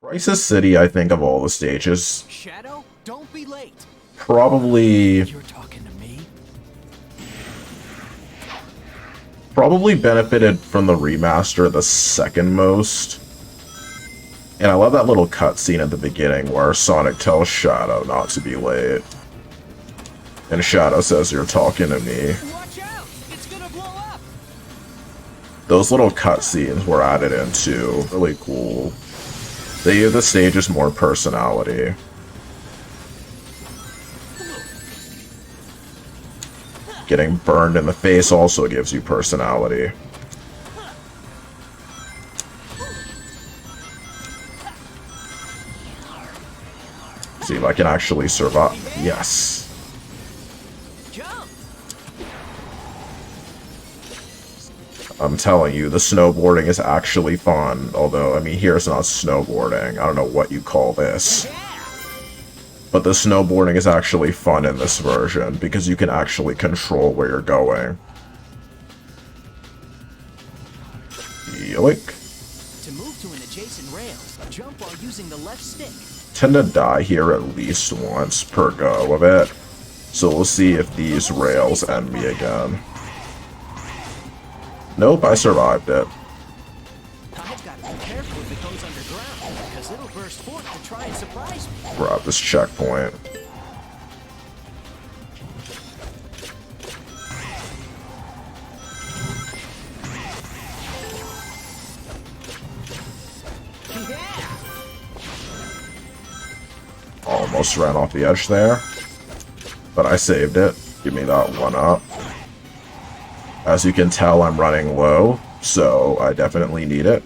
Crisis City, I think, of all the stages, Shadow, don't be late. probably You're talking to me? benefited from the remaster the second most. And I love that little cutscene at the beginning where Sonic tells Shadow not to be late. And Shadow says, "You're talking to me." Watch out! It's gonna blow up! Those little cutscenes were added in too. Really cool. They give the stages more personality. Getting burned in the face also gives you personality. See if I can actually survive. Yes. Jump! I'm telling you, the snowboarding is actually fun. Although, I mean, here's not snowboarding. I don't know what you call this. But the snowboarding is actually fun in this version because you can actually control where you're going. Yoink. To move to an adjacent rail, jump while using the left stick. Tend to die here at least once per go of it. So we'll see if these rails end me again. Nope, I survived it. I've got to be careful if it goes underground, because it'll burst forth to try and surprise me. Grab this checkpoint. Yeah! Almost ran off the edge there. But I saved it. Give me that one up. As you can tell, I'm running low, so I definitely need it.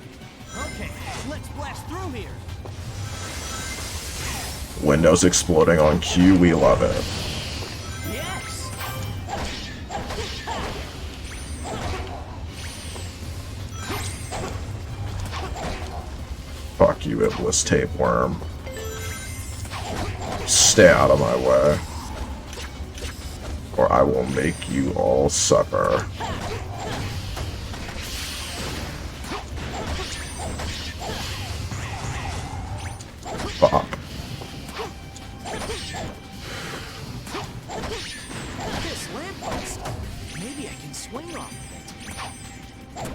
Okay, let's blast through here. Windows exploding on cue, we love it. Yes! Fuck you, Iblis Tapeworm. Stay out of my way. Or I will make you all suffer. Fuck. This lamppost. Maybe I can swing off of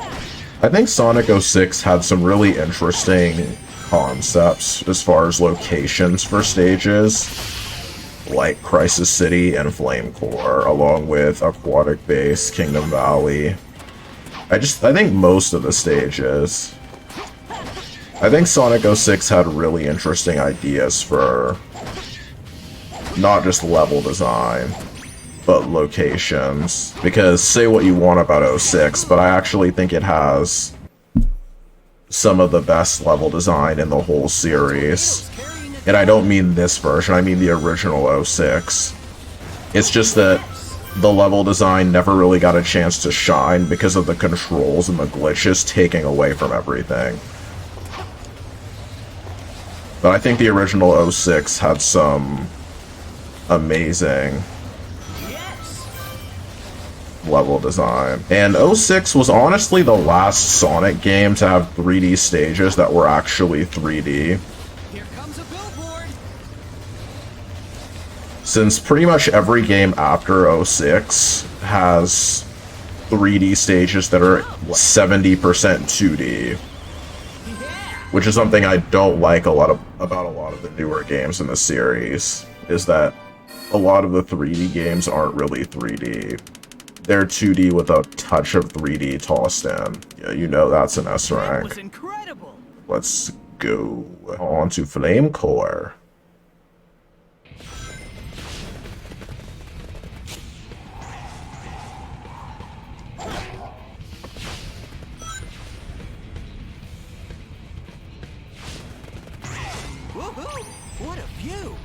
it. I think Sonic 06 had some really interesting concepts as far as locations for stages, like Crisis City and Flame Core, along with Aquatic Base, Kingdom Valley. I think most of the stages. I think Sonic 06 had really interesting ideas for not just level design, but locations. Because say what you want about 06, but I actually think it has some of the best level design in the whole series. And I don't mean this version, I mean the original 06. It's just that the level design never really got a chance to shine because of the controls and the glitches taking away from everything. But I think the original 06 had some amazing level design. And 06 was honestly the last Sonic game to have 3D stages that were actually 3D. Here comes a billboard. Since pretty much every game after 06 has 3D stages that are 70% 2D. Which is something I don't like about a lot of the newer games in the series, is that a lot of the 3D games aren't really 3D. They're 2D with a touch of 3D tossed in. Yeah, you know that's an S rank. That was incredible. Let's go on to Flame Core. Woohoo! What a view!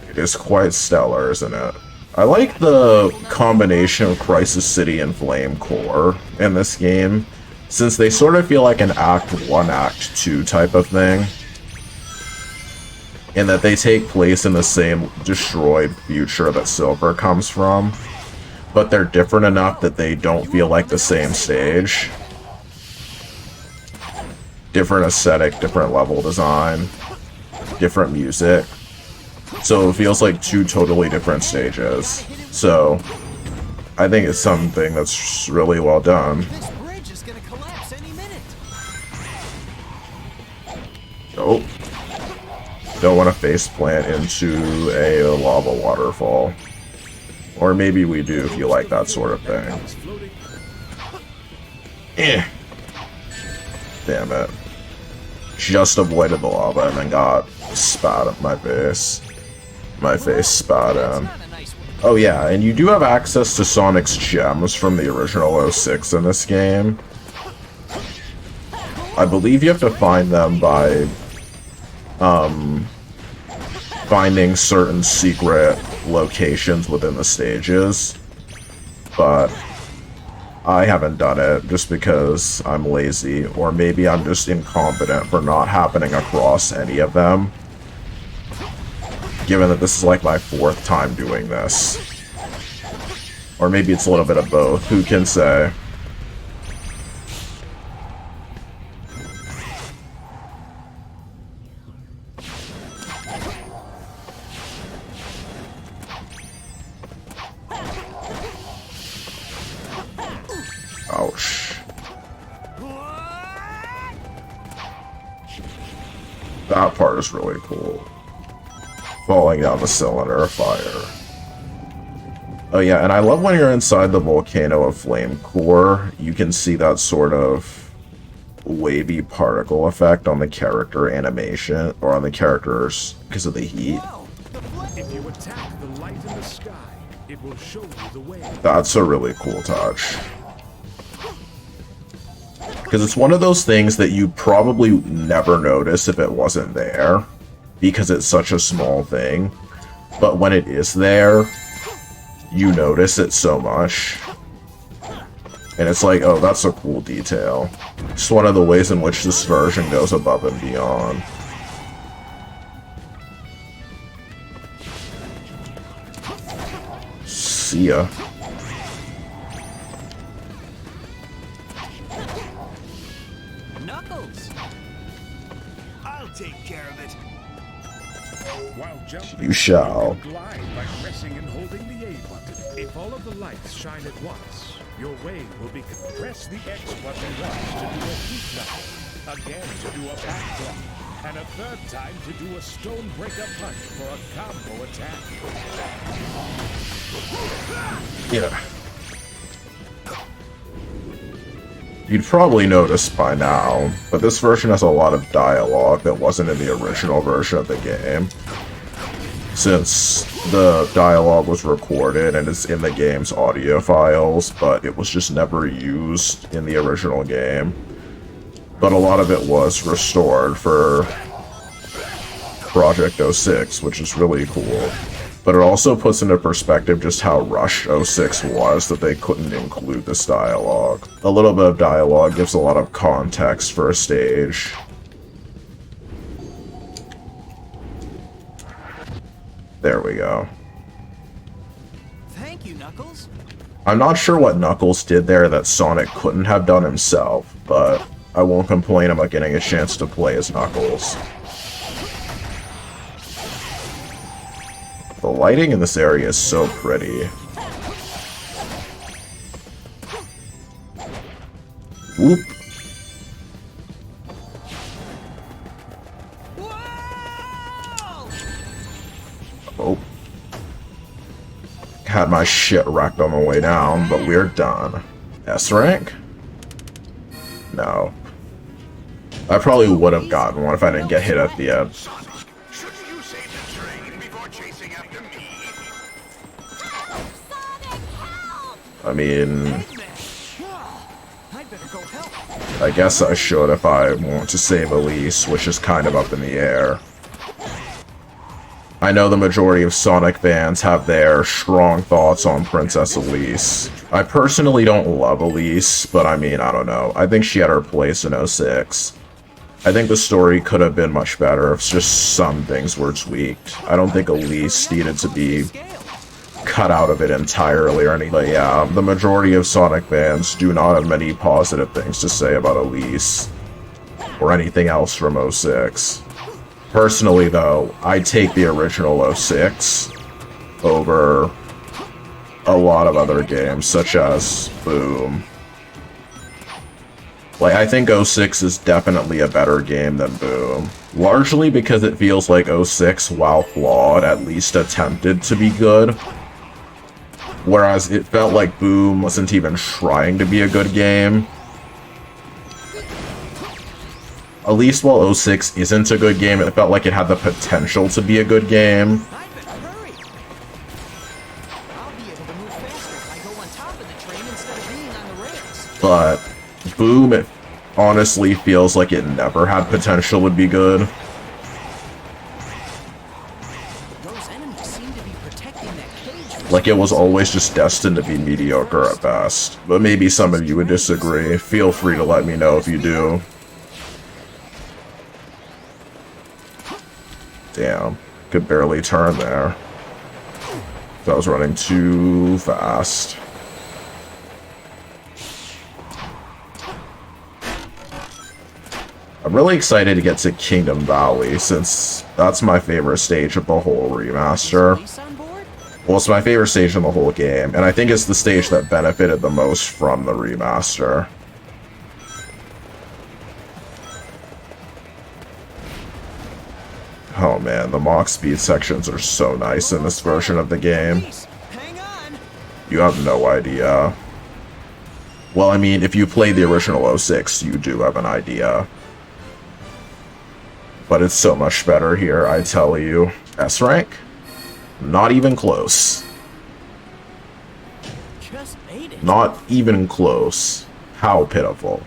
It is quite stellar, isn't it? I like the combination of Crisis City and Flame Core in this game, since they sort of feel like an Act 1, Act 2 type of thing. In that they take place in the same destroyed future that Silver comes from. but they're different enough that they don't feel like the same stage. Different aesthetic, different level design, different music. So it feels like two totally different stages. So I think it's something that's really well done. This bridge is gonna collapse any minute. Nope. Don't want to face plant into a lava waterfall. Or maybe we do if you like that sort of thing. Eh. Damn it. Just avoided the lava and then got spat at my face. My face spat in. Oh yeah, and you do have access to Sonic's gems from the original 06 in this game. I believe you have to find them by finding certain secret locations within the stages, but I haven't done it just because I'm lazy, or maybe I'm just incompetent for not happening across any of them, given that this is like my 4th time doing this. Or maybe it's a little bit of both, who can say? Ouch. That part is really cool. Falling down the cylinder of fire. Oh yeah, and I love when you're inside the volcano of flame core, you can see that sort of wavy particle effect on the character animation, or on the characters because of the heat. If you attack the light in the sky, it will show you the way. That's a really cool touch. Because it's one of those things that you probably never notice if it wasn't there, because it's such a small thing. But when it is there, you notice it so much. And it's like, oh, that's a cool detail. It's one of the ways in which this version goes above and beyond. See ya. Knuckles! I'll take care of it. While jumping, You shall. you can glide by pressing and holding the A button. If all of the lights shine at once, your wave will be press the X button once to do a heat knuckle, again to do a back block, and a 3rd time to do a stone breaker punch for a combo attack. Yeah. You'd probably notice by now, but this version has a lot of dialogue that wasn't in the original version of the game. Since the dialogue was recorded and is in the game's audio files, but it was just never used in the original game. But a lot of it was restored for Project 06, which is really cool. But it also puts into perspective just how rushed 06 was that they couldn't include this dialogue. A little bit of dialogue gives a lot of context for a stage. There we go. Thank you, Knuckles. I'm not sure what Knuckles did there that Sonic couldn't have done himself, but I won't complain about getting a chance to play as Knuckles. The lighting in this area is so pretty. Whoop. Oh. Had my shit wrecked on the way down, but we're done. S rank? No. I probably would have gotten one if I didn't get hit at the end. I mean, I guess I should if I want to save Elise, which is kind of up in the air. I know the majority of Sonic fans have their strong thoughts on Princess Elise. I personally don't love Elise, but I mean, I don't know. I think she had her place in 06. I think the story could have been much better if just some things were tweaked. I don't think Elise needed to be cut out of it entirely or anything. But yeah, the majority of Sonic fans do not have many positive things to say about Elise or anything else from '06. Personally, though, I take the original '06 over a lot of other games, such as Boom. Like, I think '06 is definitely a better game than Boom. Largely because it feels like '06, while flawed, at least attempted to be good. Whereas it felt like Boom wasn't even trying to be a good game. At least while '06 isn't a good game, it felt like it had the potential to be a good game. I better hurry. I'll be able to move faster if I go on top of the train instead of being on the rails. But Boom, it honestly feels like it never had potential to be good. Those enemies seem to be protecting that cage. Like it was always just destined to be mediocre at best. But maybe some of you would disagree. Feel free to let me know if you do. Damn, could barely turn there. I was running too fast. I'm really excited to get to Kingdom Valley, since that's my favorite stage of the whole remaster. Police on board? Well, it's my favorite stage in the whole game, and I think it's the stage that benefited the most from the remaster. Oh man, the Mach Speed sections are so nice in this version of the game. Police, hang on. You have no idea. Well, I mean, if you played the original '06, you do have an idea. But it's so much better here, I tell you. S rank? Not even close. Just made it. Not even close. How pitiful.